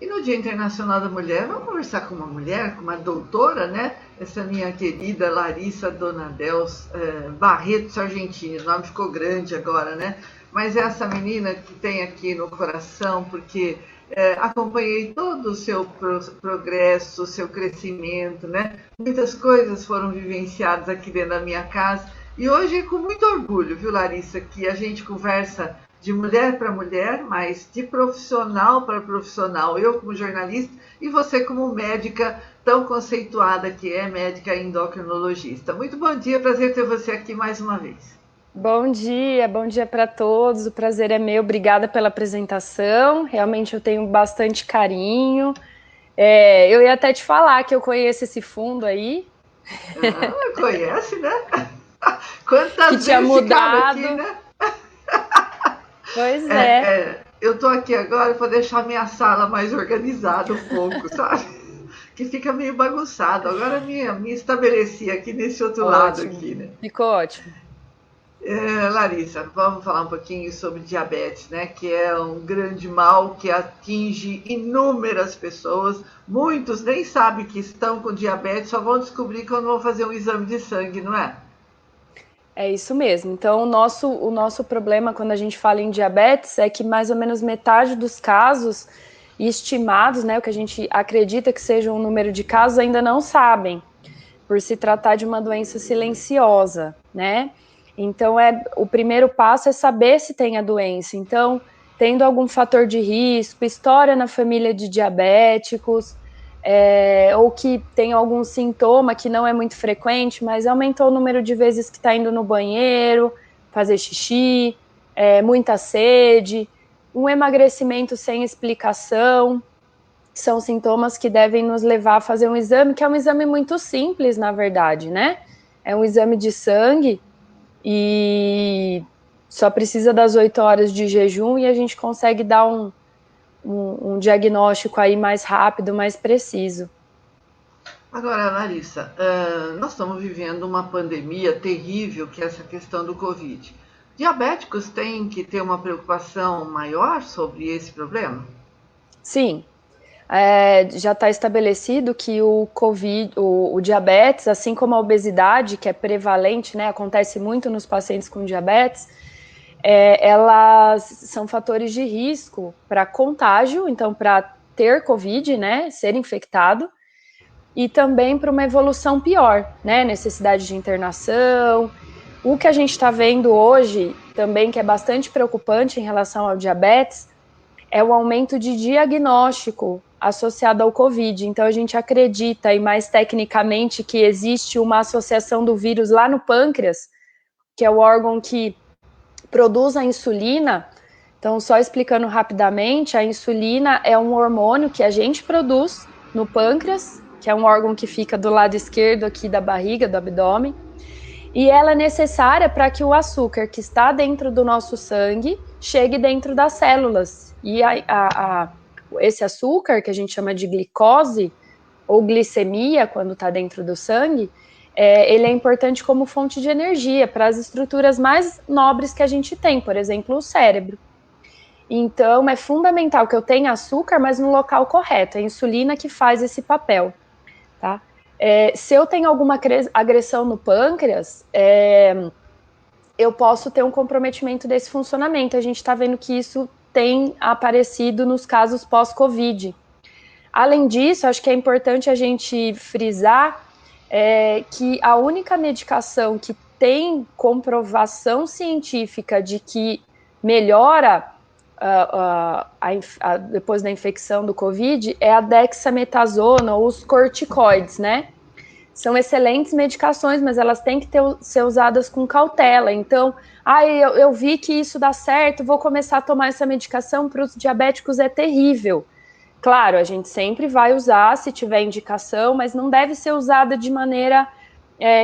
E no Dia Internacional da Mulher, vamos conversar com uma mulher, com uma doutora, né? Essa minha querida Larissa Donadels Barreto Sargentini. O nome ficou grande agora, né? Mas essa menina que tem aqui no coração, porque acompanhei todo o seu progresso, o seu crescimento, né? Muitas coisas foram vivenciadas aqui dentro da minha casa. E hoje é com muito orgulho, viu, Larissa, que a gente conversa de mulher para mulher, mas de profissional para profissional. Eu como jornalista e você como médica tão conceituada que é médica endocrinologista. Muito bom dia, prazer ter você aqui mais uma vez. Bom dia para todos, o prazer é meu, obrigada pela apresentação, realmente eu tenho bastante carinho. Eu ia até te falar que eu conheço esse fundo aí. Conhece, né? Quantas que tinha vezes mudado. Aqui, né? Pois é. Eu tô aqui agora para deixar minha sala mais organizada um pouco, sabe? Que fica meio bagunçado. Agora me estabeleci aqui nesse outro lado aqui, né? Ficou ótimo. Larissa, vamos falar um pouquinho sobre diabetes, né? Que é um grande mal que atinge inúmeras pessoas. Muitos nem sabem que estão com diabetes, só vão descobrir quando vão fazer um exame de sangue, não é? É isso mesmo. Então, o nosso problema quando a gente fala em diabetes é que mais ou menos metade dos casos estimados, né, o que a gente acredita que seja um número de casos, ainda não sabem, por se tratar de uma doença silenciosa, né? Então, o primeiro passo é saber se tem a doença. Então, tendo algum fator de risco, história na família de diabéticos, ou que tem algum sintoma que não é muito frequente, mas aumentou o número de vezes que está indo no banheiro, fazer xixi, muita sede, um emagrecimento sem explicação, são sintomas que devem nos levar a fazer um exame, que é um exame muito simples, na verdade, né? É um exame de sangue e só precisa das 8 horas de jejum e a gente consegue dar um diagnóstico aí mais rápido, mais preciso. Agora, Larissa, nós estamos vivendo uma pandemia terrível, que é essa questão do Covid. Diabéticos têm que ter uma preocupação maior sobre esse problema? Sim, já está estabelecido que o Covid, o diabetes, assim como a obesidade, que é prevalente, né, acontece muito nos pacientes com diabetes, elas são fatores de risco para contágio, então para ter Covid, né, ser infectado, e também para uma evolução pior, né, necessidade de internação. O que a gente está vendo hoje, também que é bastante preocupante em relação ao diabetes, é o aumento de diagnóstico associado ao Covid. Então, a gente acredita, e mais tecnicamente, que existe uma associação do vírus lá no pâncreas, que é o órgão que produz a insulina. Então, só explicando rapidamente, a insulina é um hormônio que a gente produz no pâncreas, que é um órgão que fica do lado esquerdo aqui da barriga, do abdômen, e ela é necessária para que o açúcar que está dentro do nosso sangue chegue dentro das células. E esse açúcar, que a gente chama de glicose, ou glicemia, quando está dentro do sangue, ele é importante como fonte de energia para as estruturas mais nobres que a gente tem, por exemplo, o cérebro. Então, é fundamental que eu tenha açúcar, mas no local correto. É a insulina que faz esse papel, tá? Se eu tenho alguma agressão no pâncreas, eu posso ter um comprometimento desse funcionamento. A gente está vendo que isso tem aparecido nos casos pós-Covid. Além disso, acho que é importante a gente frisar que a única medicação que tem comprovação científica de que melhora depois da infecção do Covid é a dexametasona ou os corticoides, né? São excelentes medicações, mas elas têm que ser usadas com cautela. Então, eu vi que isso dá certo, vou começar a tomar essa medicação. Para os diabéticos é terrível. Claro, a gente sempre vai usar se tiver indicação, mas não deve ser usada de maneira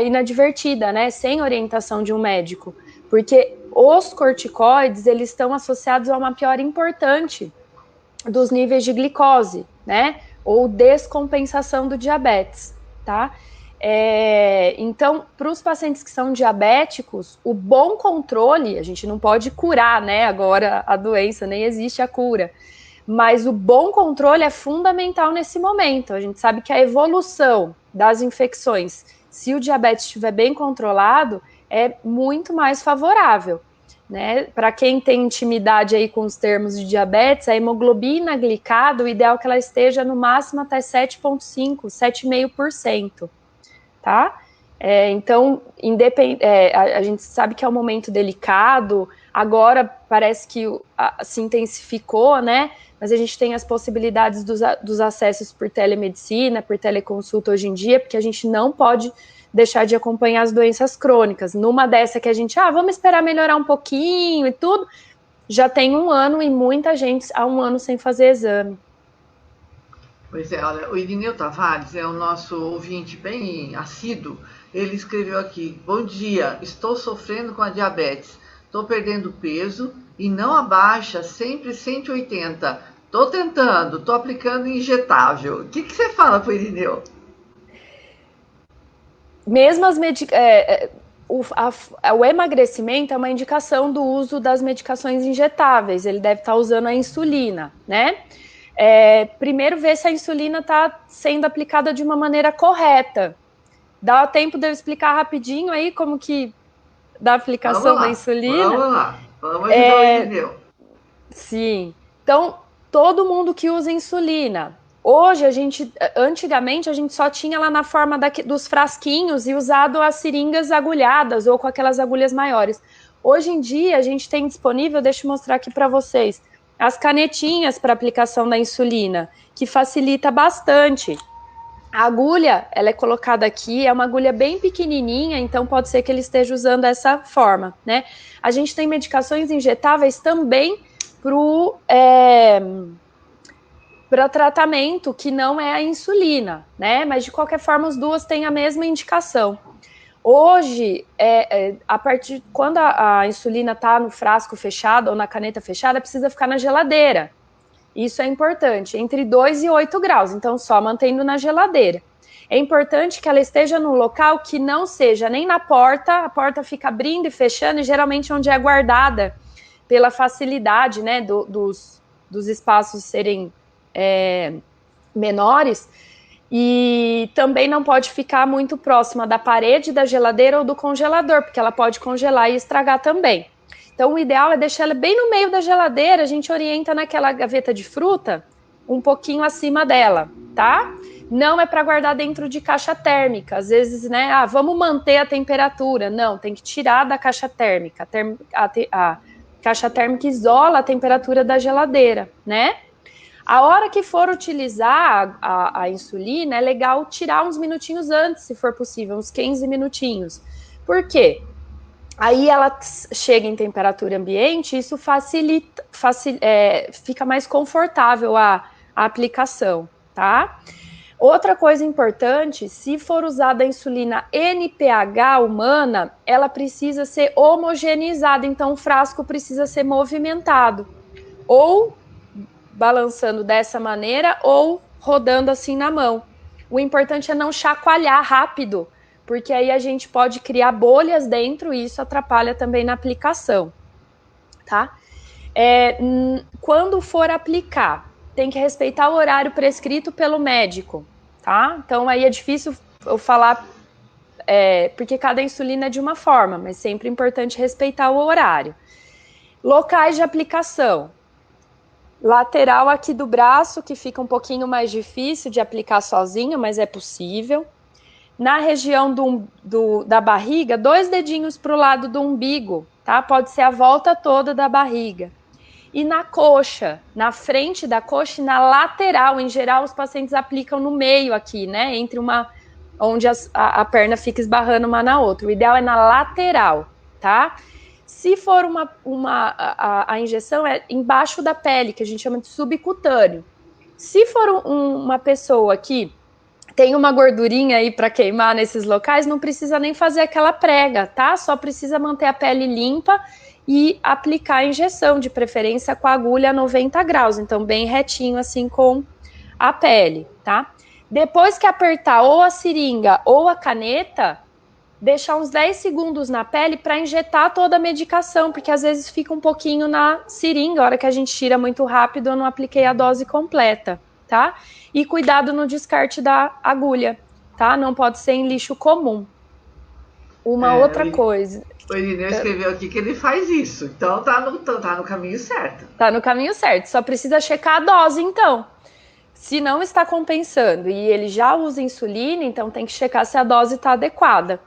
inadvertida, né? Sem orientação de um médico. Porque os corticoides, eles estão associados a uma piora importante dos níveis de glicose, né? Ou descompensação do diabetes, tá? Então, para os pacientes que são diabéticos, o bom controle, a gente não pode curar, né, agora a doença, nem existe a cura, Mas o bom controle é fundamental nesse momento. A gente sabe que a evolução das infecções, se o diabetes estiver bem controlado, é muito mais favorável, né? Para quem tem intimidade aí com os termos de diabetes, a hemoglobina glicada, o ideal é que ela esteja no máximo até 7,5%, 7,5%, tá? Então, a gente sabe que é um momento delicado, agora parece que se intensificou, né? Mas a gente tem as possibilidades dos acessos por telemedicina, por teleconsulta hoje em dia, porque a gente não pode deixar de acompanhar as doenças crônicas. Numa dessa que a gente, vamos esperar melhorar um pouquinho e tudo, já tem 1 ano e muita gente há 1 ano sem fazer exame. Pois é, olha, o Irineu Tavares é o nosso ouvinte bem assíduo. Ele escreveu aqui: bom dia, estou sofrendo com a diabetes, estou perdendo peso e não abaixa, sempre 180. Estou tentando, estou aplicando injetável. O que você fala para o Irineu? Mesmo o emagrecimento é uma indicação do uso das medicações injetáveis, ele deve estar usando a insulina, né? Primeiro ver se a insulina está sendo aplicada de uma maneira correta. Dá tempo de eu explicar rapidinho aí como que da aplicação da insulina? Vamos ajudar o Irineu. Sim, então todo mundo que usa insulina. Hoje, antigamente, a gente só tinha lá na forma dos frasquinhos e usado as seringas agulhadas ou com aquelas agulhas maiores. Hoje em dia, a gente tem disponível, deixa eu mostrar aqui para vocês, as canetinhas para aplicação da insulina, que facilita bastante. A agulha, ela é colocada aqui, é uma agulha bem pequenininha, então pode ser que ele esteja usando essa forma, né? A gente tem medicações injetáveis também para tratamento que não é a insulina, né? Mas de qualquer forma, as duas têm a mesma indicação. Hoje, quando a insulina está no frasco fechado ou na caneta fechada, precisa ficar na geladeira. Isso é importante, entre 2 e 8 graus, então só mantendo na geladeira. É importante que ela esteja num local que não seja nem na porta, a porta fica abrindo e fechando, e geralmente onde é guardada, pela facilidade, né, dos espaços serem menores, e também não pode ficar muito próxima da parede da geladeira ou do congelador, porque ela pode congelar e estragar também. Então, o ideal é deixar ela bem no meio da geladeira, a gente orienta naquela gaveta de fruta, um pouquinho acima dela, tá? Não é para guardar dentro de caixa térmica, às vezes, né, vamos manter a temperatura. Não, tem que tirar da caixa térmica. A caixa térmica isola a temperatura da geladeira, né? A hora que for utilizar a insulina, é legal tirar uns minutinhos antes, se for possível, uns 15 minutinhos. Por quê? Aí ela chega em temperatura ambiente, isso fica mais confortável a aplicação, tá? Outra coisa importante, se for usada a insulina NPH humana, ela precisa ser homogeneizada, então o frasco precisa ser movimentado, ou balançando dessa maneira, ou rodando assim na mão. O importante é não chacoalhar rápido, porque aí a gente pode criar bolhas dentro e isso atrapalha também na aplicação, tá? Quando for aplicar, tem que respeitar o horário prescrito pelo médico, tá? Então aí é difícil eu falar, porque cada insulina é de uma forma, mas sempre é importante respeitar o horário. Locais de aplicação. Lateral aqui do braço, que fica um pouquinho mais difícil de aplicar sozinho, mas é possível. Na região da barriga, 2 dedinhos para o lado do umbigo, tá? Pode ser a volta toda da barriga. E na coxa, na frente da coxa e na lateral, em geral, os pacientes aplicam no meio aqui, né? Onde a perna fica esbarrando uma na outra. O ideal é na lateral, tá? Se for a injeção é embaixo da pele, que a gente chama de subcutâneo. Se for uma pessoa que tem uma gordurinha aí para queimar nesses locais, não precisa nem fazer aquela prega, tá? Só precisa manter a pele limpa e aplicar a injeção, de preferência com a agulha a 90 graus, então bem retinho assim com a pele, tá? Depois que apertar ou a seringa ou a caneta, deixar uns 10 segundos na pele para injetar toda a medicação, porque às vezes fica um pouquinho na seringa, a hora que a gente tira muito rápido, eu não apliquei a dose completa, tá? E cuidado no descarte da agulha, tá? Não pode ser em lixo comum. Uma outra coisa. O Irineu escreveu aqui que ele faz isso, então tá no caminho certo. Tá no caminho certo, só precisa checar a dose, então. Se não está compensando e ele já usa insulina, então tem que checar se a dose está adequada.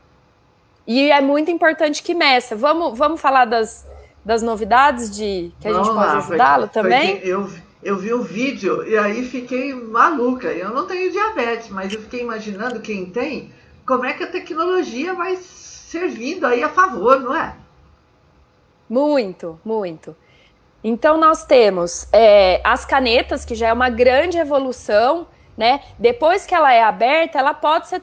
E é muito importante que meça. Vamos falar das novidades que a gente pode ajudá-lo também? Eu vi o vídeo e aí fiquei maluca. Eu não tenho diabetes, mas eu fiquei imaginando quem tem, como é que a tecnologia vai servindo aí a favor, não é? Muito, muito. Então, nós temos as canetas, que já é uma grande evolução, né? Depois que ela é aberta, ela pode ser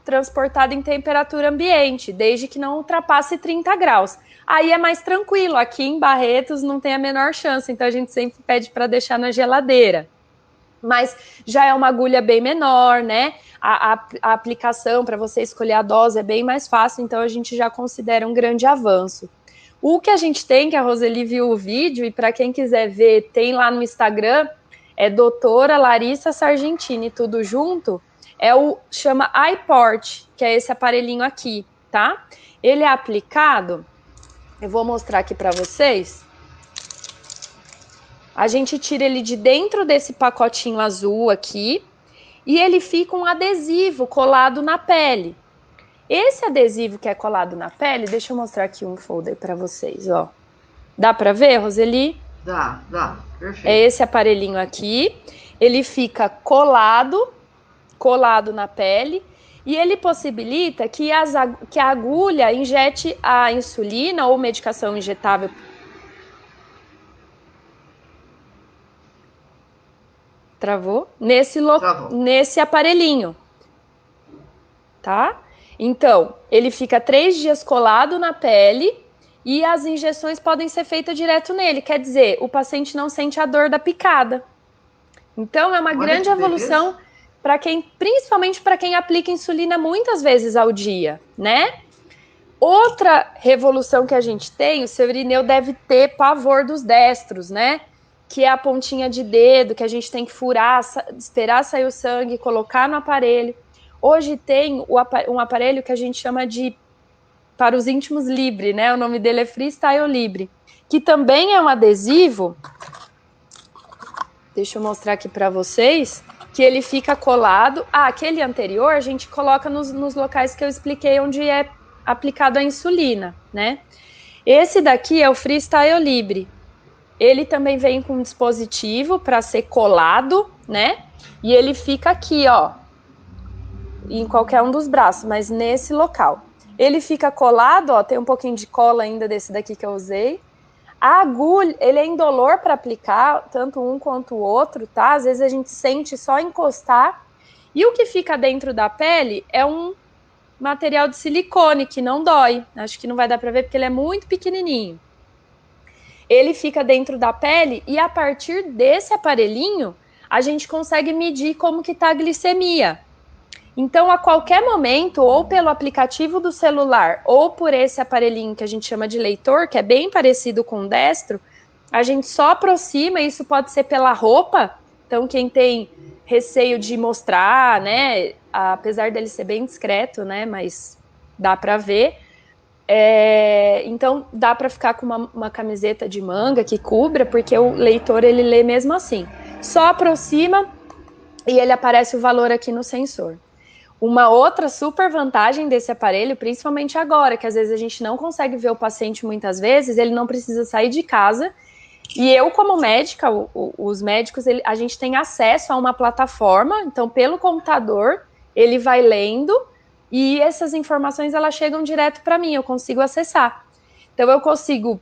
transportada em temperatura ambiente, desde que não ultrapasse 30 graus. Aí é mais tranquilo. Aqui em Barretos não tem a menor chance, então a gente sempre pede para deixar na geladeira. Mas já é uma agulha bem menor, né? A aplicação para você escolher a dose é bem mais fácil, então a gente já considera um grande avanço. O que a gente tem, que a Roseli viu o vídeo, e para quem quiser ver, tem lá no Instagram, é doutora Larissa Sargentini, tudo junto, chama iPort, que é esse aparelhinho aqui, tá? Ele é aplicado, eu vou mostrar aqui para vocês. A gente tira ele de dentro desse pacotinho azul aqui, e ele fica um adesivo colado na pele. Esse adesivo que é colado na pele, deixa eu mostrar aqui um folder para vocês, ó. Dá para ver, Roseli? Dá, perfeito. É esse aparelhinho aqui, ele fica colado na pele e ele possibilita que a agulha injete a insulina ou medicação injetável. Travou? Nesse aparelhinho, tá? Então, ele fica 3 dias colado na pele e as injeções podem ser feitas direto nele. Quer dizer, o paciente não sente a dor da picada. Então, é uma grande evolução para principalmente para quem aplica insulina muitas vezes ao dia, né? Outra revolução que a gente tem, o seu Irineu deve ter pavor dos destros, né? Que é a pontinha de dedo, que a gente tem que furar, esperar sair o sangue, colocar no aparelho. Hoje tem um aparelho que a gente chama de, para os íntimos, Libre, né? O nome dele é Freestyle Libre, que também é um adesivo. Deixa eu mostrar aqui para vocês, que ele fica colado. Aquele anterior a gente coloca nos locais que eu expliquei, onde é aplicado a insulina, né? Esse daqui é o Freestyle Libre. Ele também vem com um dispositivo para ser colado, né? E ele fica aqui, ó, em qualquer um dos braços, mas nesse local. Ele fica colado, ó, tem um pouquinho de cola ainda desse daqui que eu usei. A agulha, ele é indolor para aplicar, tanto um quanto o outro, tá? Às vezes a gente sente só encostar. E o que fica dentro da pele é um material de silicone, que não dói. Acho que não vai dar para ver porque ele é muito pequenininho. Ele fica dentro da pele e a partir desse aparelhinho, a gente consegue medir como que tá a glicemia. Então, a qualquer momento, ou pelo aplicativo do celular, ou por esse aparelhinho que a gente chama de leitor, que é bem parecido com o destro, a gente só aproxima, isso pode ser pela roupa. Então, quem tem receio de mostrar, né, apesar dele ser bem discreto, né, mas dá para ver. Então, dá para ficar com uma camiseta de manga que cubra, porque o leitor, ele lê mesmo assim. Só aproxima e ele aparece o valor aqui no sensor. Uma outra super vantagem desse aparelho, principalmente agora, que às vezes a gente não consegue ver o paciente muitas vezes, ele não precisa sair de casa. E eu, como médica, os médicos, a gente tem acesso a uma plataforma, então pelo computador, ele vai lendo e essas informações elas chegam direto para mim, eu consigo acessar. Então eu consigo,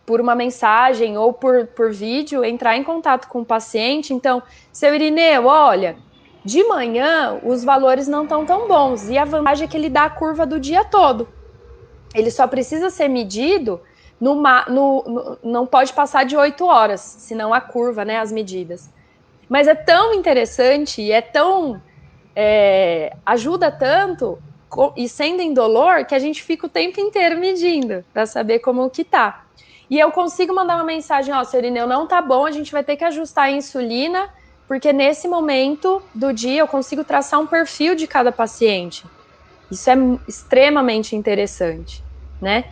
por uma mensagem ou por vídeo, entrar em contato com o paciente. Então, seu Irineu, olha, de manhã os valores não estão tão bons e a vantagem é que ele dá a curva do dia todo. Ele só precisa ser medido, não pode passar de 8 horas, senão a curva, né, as medidas. Mas é tão interessante e ajuda tanto e sendo indolor, que a gente fica o tempo inteiro medindo para saber como que tá. E eu consigo mandar uma mensagem, ó, seu Irineu, não tá bom, a gente vai ter que ajustar a insulina, porque nesse momento do dia eu consigo traçar um perfil de cada paciente. Isso é extremamente interessante, né?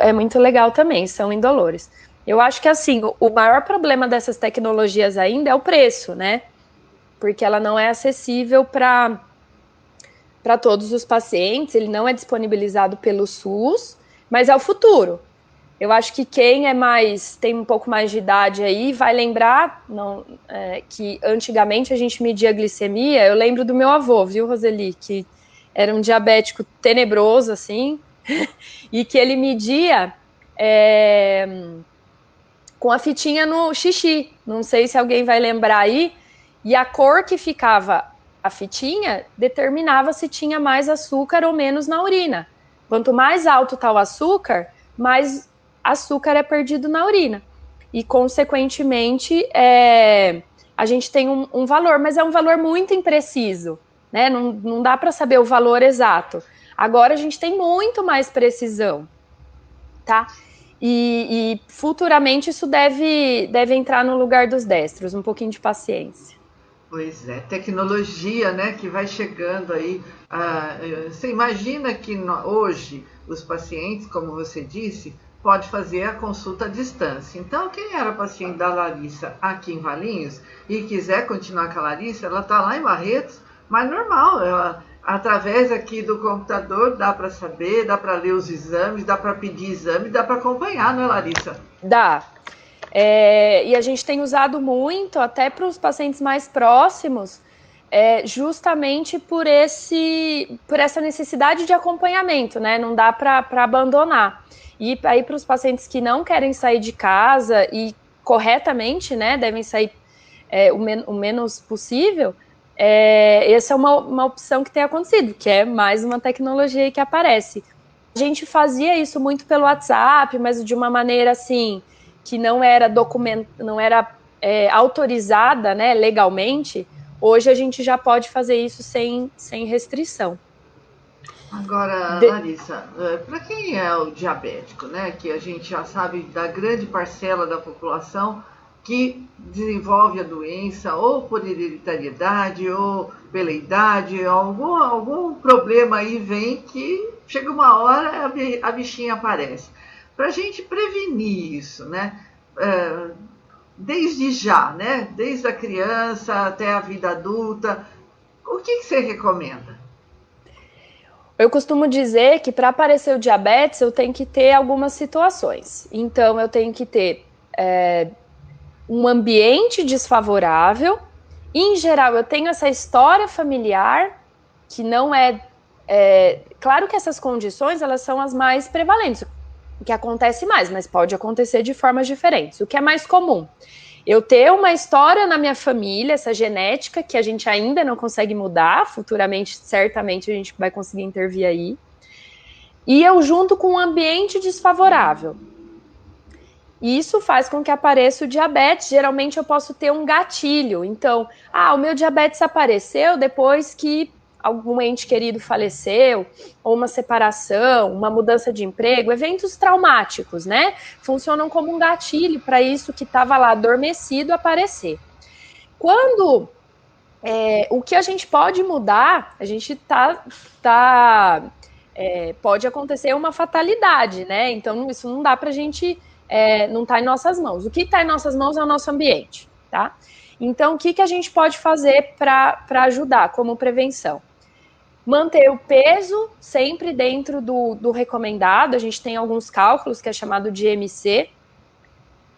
É muito legal também, são indolores. Eu acho que, assim, o maior problema dessas tecnologias ainda é o preço, né? Porque ela não é acessível para todos os pacientes, ele não é disponibilizado pelo SUS, mas é o futuro. Eu acho que quem tem um pouco mais de idade aí vai lembrar que antigamente a gente media a glicemia. Eu lembro do meu avô, viu, Roseli, que era um diabético tenebroso, assim, e que ele media com a fitinha no xixi. Não sei se alguém vai lembrar aí. E a cor que ficava a fitinha determinava se tinha mais açúcar ou menos na urina. Quanto mais alto está o açúcar, mais açúcar é perdido na urina. E, consequentemente, a gente tem um valor, mas é um valor muito impreciso, né? Não dá para saber o valor exato. Agora a gente tem muito mais precisão, tá? E futuramente isso deve entrar no lugar dos destros, um pouquinho de paciência. Pois é, tecnologia, né, que vai chegando aí. Você imagina que hoje os pacientes, como você disse, pode fazer a consulta à distância. Então, quem era paciente da Larissa aqui em Valinhos e quiser continuar com a Larissa, ela está lá em Barretos, mas normal, através aqui do computador dá para saber, dá para ler os exames, dá para pedir exame, dá para acompanhar, né, Larissa? Dá. E a gente tem usado muito, até para os pacientes mais próximos, justamente por essa necessidade de acompanhamento, né? Não dá para abandonar. E aí, para os pacientes que não querem sair de casa e corretamente, né, devem sair o menos possível, essa é uma opção que tem acontecido, que é mais uma tecnologia que aparece. A gente fazia isso muito pelo WhatsApp, mas de uma maneira assim, que não era autorizada, né, legalmente. Hoje a gente já pode fazer isso sem restrição. Agora, Larissa, para quem é o diabético, né, que a gente já sabe da grande parcela da população que desenvolve a doença ou por hereditariedade ou pela idade, algum problema aí vem que chega uma hora a bichinha aparece. Para a gente prevenir isso, né, desde já, né, desde a criança até a vida adulta, o que você recomenda? Eu costumo dizer que para aparecer o diabetes eu tenho que ter algumas situações. Então eu tenho que ter um ambiente desfavorável. Em geral, eu tenho essa história familiar que não claro que essas condições elas são as mais prevalentes, o que acontece mais, mas pode acontecer de formas diferentes. O que é mais comum? Eu ter uma história na minha família, essa genética, que a gente ainda não consegue mudar, futuramente, certamente, a gente vai conseguir intervir aí. E eu junto com um ambiente desfavorável. Isso faz com que apareça o diabetes. Geralmente eu posso ter um gatilho. Então, o meu diabetes apareceu depois que algum ente querido faleceu, ou uma separação, uma mudança de emprego, eventos traumáticos, né? Funcionam como um gatilho para isso que estava lá adormecido aparecer. Quando o que a gente pode mudar, a gente pode acontecer uma fatalidade, né? Então, isso não dá para a gente, não está em nossas mãos. O que está em nossas mãos é o nosso ambiente, tá? Então, o que a gente pode fazer para ajudar como prevenção? Manter o peso sempre dentro do recomendado. A gente tem alguns cálculos que é chamado de MC,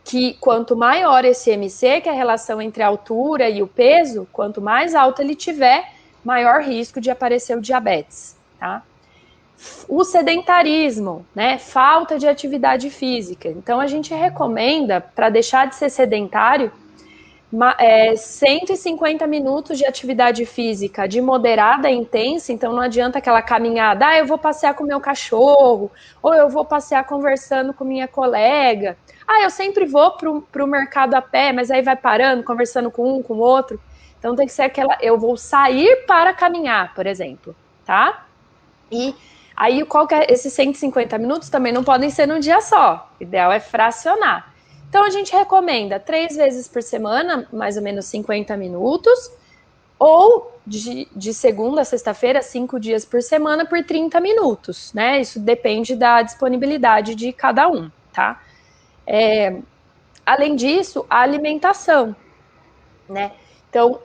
que quanto maior esse MC, que é a relação entre a altura e o peso, quanto mais alto ele tiver, maior risco de aparecer o diabetes, tá? O sedentarismo, né? Falta de atividade física. Então, a gente recomenda, para deixar de ser sedentário, 150 minutos de atividade física de moderada a intensa. Então não adianta aquela caminhada, eu vou passear com meu cachorro, ou eu vou passear conversando com minha colega, eu sempre vou para o mercado a pé, mas aí vai parando, conversando com um, com o outro. Então tem que ser eu vou sair para caminhar, por exemplo, tá? E aí, qual que é esses 150 minutos também não podem ser num dia só. O ideal é fracionar. Então, a gente recomenda 3 vezes por semana, mais ou menos 50 minutos, ou de segunda a sexta-feira, 5 dias por semana, por 30 minutos, né? Isso depende da disponibilidade de cada um, tá? Além disso, a alimentação, né? Então,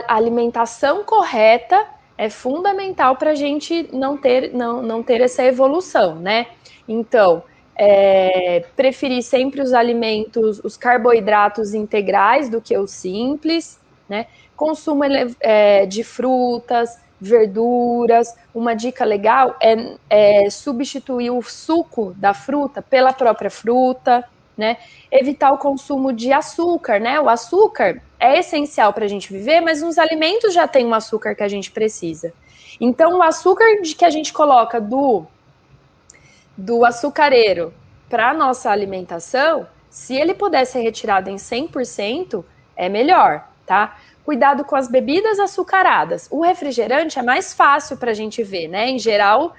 a alimentação correta é fundamental para a gente não ter essa evolução, né? Então, preferir sempre os alimentos, os carboidratos integrais do que os simples, né? Consumo de frutas, verduras. Uma dica legal é substituir o suco da fruta pela própria fruta, né? Evitar o consumo de açúcar, né? O açúcar é essencial para a gente viver, mas nos alimentos já tem um açúcar que a gente precisa. Então, o açúcar que a gente coloca do açucareiro para a nossa alimentação, se ele puder ser retirado em 100%, é melhor, tá? Cuidado com as bebidas açucaradas. O refrigerante é mais fácil para a gente ver, né? Em geral,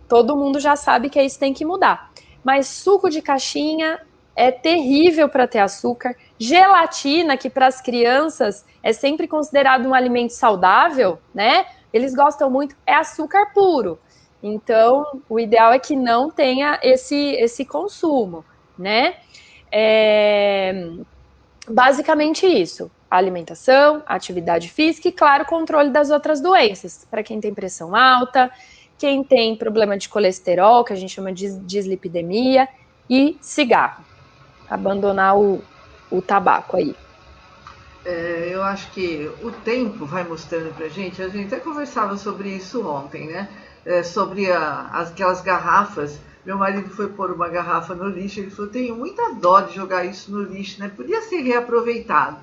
todo mundo já sabe que isso tem que mudar. Mas suco de caixinha é terrível para ter açúcar. Gelatina, que para as crianças é sempre considerado um alimento saudável, né? Eles gostam muito, é açúcar puro. Então, o ideal é que não tenha esse consumo, né? Basicamente isso. Alimentação, atividade física e, claro, controle das outras doenças. Para quem tem pressão alta, quem tem problema de colesterol, que a gente chama de dislipidemia, e cigarro. Abandonar o tabaco aí. Eu acho que o tempo vai mostrando pra gente. A gente até conversava sobre isso ontem, né? Sobre aquelas garrafas. Meu marido foi pôr uma garrafa no lixo. Ele falou: tenho muita dó de jogar isso no lixo, né? Podia ser reaproveitado.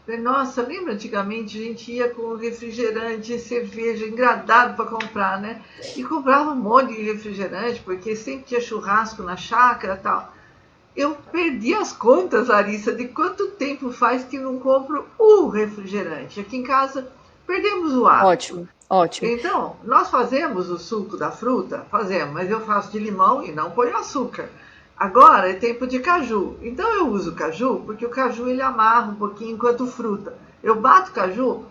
Falei: nossa, lembra antigamente a gente ia com refrigerante, cerveja, engradado para comprar, né? E comprava um monte de refrigerante, porque sempre tinha churrasco na chácara e tal. Eu perdi as contas, Larissa, de quanto tempo faz que não compro o refrigerante. Aqui em casa perdemos o hábito. Ótimo, ótimo. Então, nós fazemos o suco da fruta? Fazemos, mas eu faço de limão e não ponho açúcar. Agora é tempo de caju. Então eu uso caju porque o caju ele amarra um pouquinho enquanto fruta. Eu bato o caju,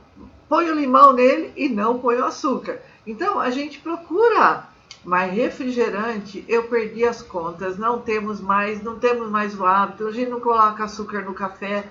ponho limão nele e não ponho açúcar. Então a gente procura. Mas refrigerante, eu perdi as contas, não temos mais o hábito, a gente não coloca açúcar no café,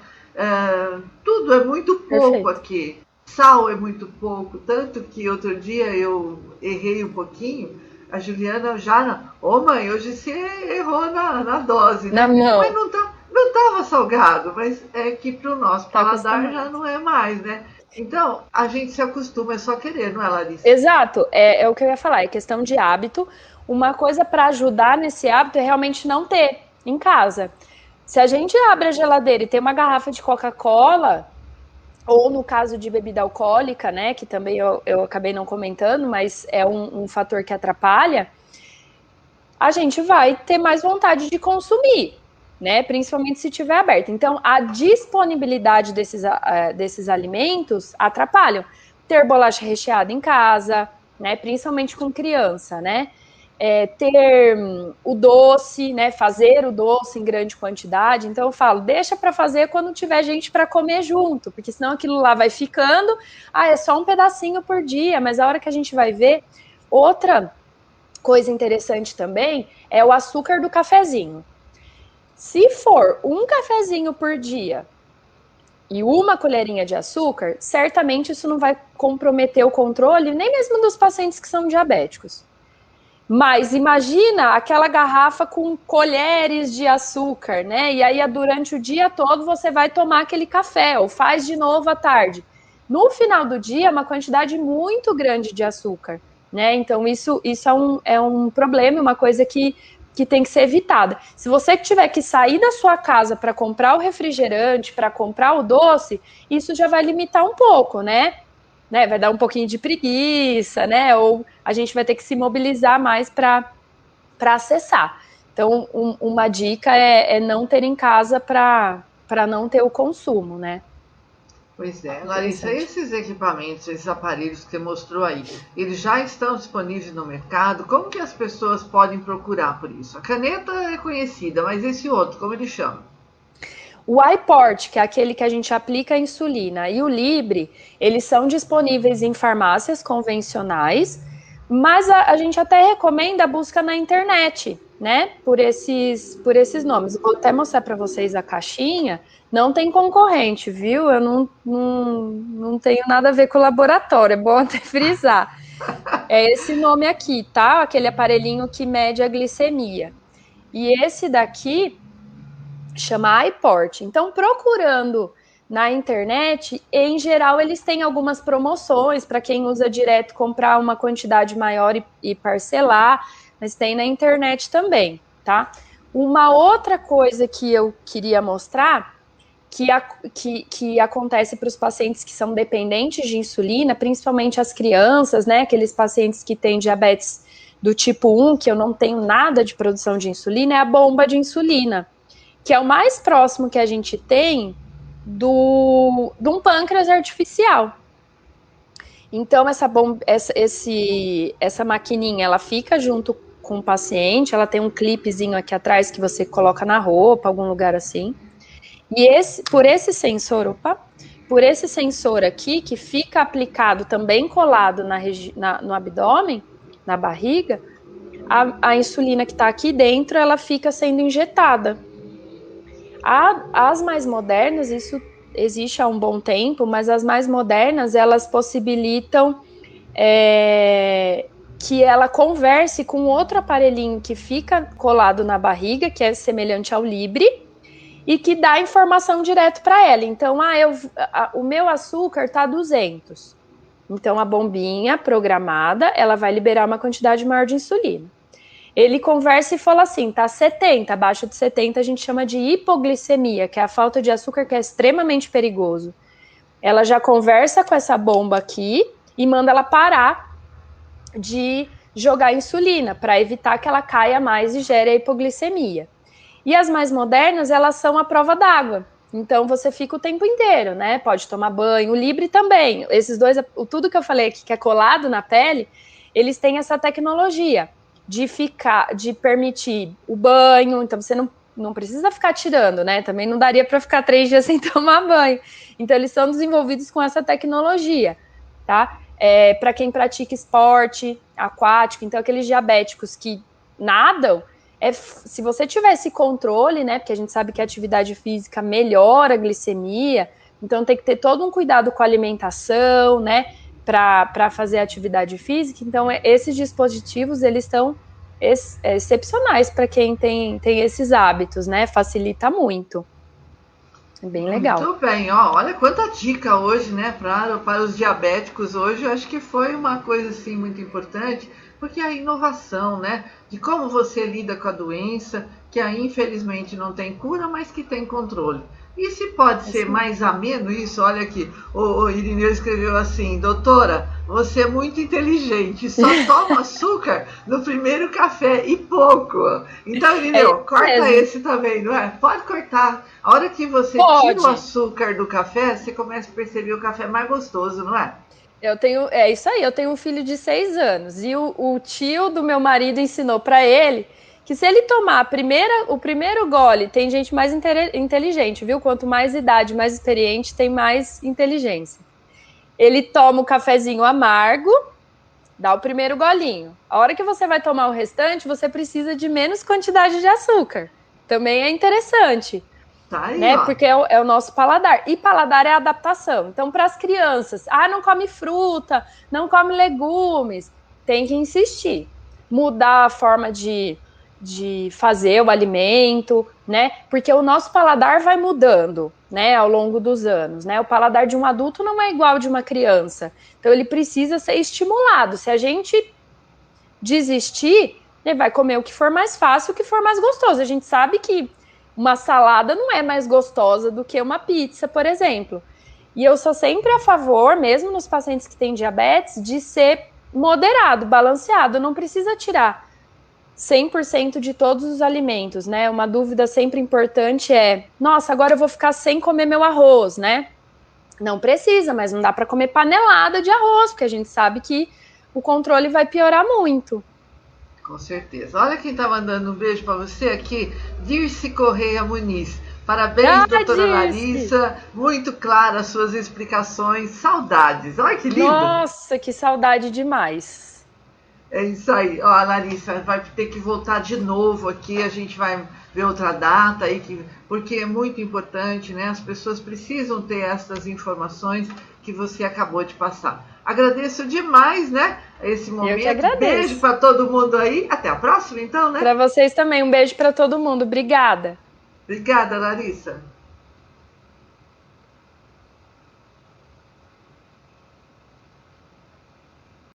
tudo é muito pouco. Perfeito. Aqui. Sal é muito pouco, tanto que outro dia eu errei um pouquinho, a Juliana já, mãe, hoje você errou na dose, né? Não. Mas não estava salgado, mas é que para o nosso paladar já não é mais, né? Então, a gente se acostuma, é só querer, não é, Larissa? Exato, é o que eu ia falar, é questão de hábito. Uma coisa para ajudar nesse hábito é realmente não ter em casa. Se a gente abre a geladeira e tem uma garrafa de Coca-Cola, ou no caso de bebida alcoólica, né, que também eu acabei não comentando, mas é um fator que atrapalha, a gente vai ter mais vontade de consumir, né? Principalmente se estiver aberto. Então, a disponibilidade desses alimentos atrapalham. Ter bolacha recheada em casa, né? Principalmente com criança, né? Ter o doce, né? Fazer o doce em grande quantidade. Então, eu falo, deixa para fazer quando tiver gente para comer junto, porque senão aquilo lá vai ficando. É só um pedacinho por dia, mas a hora que a gente vai ver. Outra coisa interessante também é o açúcar do cafezinho. Se for um cafezinho por dia e uma colherinha de açúcar, certamente isso não vai comprometer o controle nem mesmo dos pacientes que são diabéticos. Mas imagina aquela garrafa com colheres de açúcar, né? E aí durante o dia todo você vai tomar aquele café ou faz de novo à tarde. No final do dia, uma quantidade muito grande de açúcar, né? Então isso é um problema, uma coisa que tem que ser evitada. Se você tiver que sair da sua casa para comprar o refrigerante, para comprar o doce, isso já vai limitar um pouco, né? Vai dar um pouquinho de preguiça, né? Ou a gente vai ter que se mobilizar mais para acessar. Então, uma dica é não ter em casa para não ter o consumo, né? Pois é, Larissa, esses equipamentos, esses aparelhos que você mostrou aí, eles já estão disponíveis no mercado? Como que as pessoas podem procurar por isso? A caneta é conhecida, mas esse outro, como ele chama? O iPort, que é aquele que a gente aplica a insulina, e o Libre, eles são disponíveis em farmácias convencionais, mas a gente até recomenda a busca na internet, né? Por esses nomes. Vou até mostrar para vocês a caixinha. Não tem concorrente, viu? Eu não tenho nada a ver com o laboratório, é bom até frisar. É esse nome aqui, tá? Aquele aparelhinho que mede a glicemia. E esse daqui chama iPort. Então, procurando na internet, em geral, eles têm algumas promoções para quem usa direto comprar uma quantidade maior e parcelar, mas tem na internet também, tá? Uma outra coisa que eu queria mostrar, que acontece para os pacientes que são dependentes de insulina, principalmente as crianças, né? Aqueles pacientes que têm diabetes do tipo 1, que eu não tenho nada de produção de insulina, é a bomba de insulina, que é o mais próximo que a gente tem de um pâncreas artificial. Então, essa maquininha, ela fica junto com o paciente, ela tem um clipezinho aqui atrás que você coloca na roupa, algum lugar assim. E por esse sensor aqui, que fica aplicado também colado no abdômen, na barriga, a insulina que está aqui dentro, ela fica sendo injetada. As mais modernas, isso existe há um bom tempo, mas as mais modernas, elas possibilitam que ela converse com outro aparelhinho que fica colado na barriga, que é semelhante ao Libre, e que dá informação direto para ela. Então, o meu açúcar está 200. Então, a bombinha programada, ela vai liberar uma quantidade maior de insulina. Ele conversa e fala assim, tá 70, abaixo de 70 a gente chama de hipoglicemia, que é a falta de açúcar, que é extremamente perigoso. Ela já conversa com essa bomba aqui e manda ela parar de jogar insulina, para evitar que ela caia mais e gere a hipoglicemia. E as mais modernas, elas são à prova d'água. Então, você fica o tempo inteiro, né? Pode tomar banho, o Libre também. Esses dois, tudo que eu falei aqui, que é colado na pele, eles têm essa tecnologia de permitir o banho, então você não precisa ficar tirando, né? Também não daria para ficar 3 dias sem tomar banho. Então, eles são desenvolvidos com essa tecnologia, tá? Para quem pratica esporte aquático, então aqueles diabéticos que nadam, se você tiver esse controle, né? Porque a gente sabe que a atividade física melhora a glicemia, então tem que ter todo um cuidado com a alimentação, né? Para fazer atividade física. Então, esses dispositivos, eles estão excepcionais para quem tem esses hábitos, né? Facilita muito. É bem legal. Muito bem, olha quanta dica hoje, né, para os diabéticos hoje. Eu acho que foi uma coisa assim muito importante, porque a inovação, né, de como você lida com a doença, que aí infelizmente não tem cura, mas que tem controle. E se pode ser mais ameno isso? Olha aqui, o Irineu escreveu assim, doutora, você é muito inteligente, só toma açúcar no primeiro café e pouco. Então, Irineu, corta esse também, não é? Pode cortar. A hora que você tira o açúcar do café, você começa a perceber o café mais gostoso, não é? É isso aí, eu tenho um filho de 6 anos e o tio do meu marido ensinou para ele que se ele tomar o primeiro gole, tem gente mais inteligente, viu? Quanto mais idade, mais experiente, tem mais inteligência. Ele toma o cafezinho amargo, dá o primeiro golinho. A hora que você vai tomar o restante, você precisa de menos quantidade de açúcar. Também é interessante. Tá aí, né? Porque é o nosso paladar. E paladar é adaptação. Então, para as crianças, não come fruta, não come legumes, tem que insistir. Mudar a forma de fazer o alimento, né? Porque o nosso paladar vai mudando, né? Ao longo dos anos, né? O paladar de um adulto não é igual ao de uma criança. Então, ele precisa ser estimulado. Se a gente desistir, ele vai comer o que for mais fácil, o que for mais gostoso. A gente sabe que uma salada não é mais gostosa do que uma pizza, por exemplo. E eu sou sempre a favor, mesmo nos pacientes que têm diabetes, de ser moderado, balanceado. Não precisa tirar 100% de todos os alimentos, né? Uma dúvida sempre importante nossa, agora eu vou ficar sem comer meu arroz, né? Não precisa, mas não dá para comer panelada de arroz, porque a gente sabe que o controle vai piorar muito. Com certeza. Olha quem está mandando um beijo para você aqui, Dirce Correia Muniz. Parabéns, doutora Larissa. Muito clara as suas explicações. Saudades. Olha que lindo. Nossa, que saudade demais. É isso aí. Ó, a Larissa vai ter que voltar de novo aqui. A gente vai ver outra data aí, porque é muito importante, né? As pessoas precisam ter essas informações que você acabou de passar. Agradeço demais, né? Esse momento. Eu que agradeço. Beijo para todo mundo aí. Até a próxima, então, né? Para vocês também. Um beijo para todo mundo. Obrigada. Obrigada, Larissa.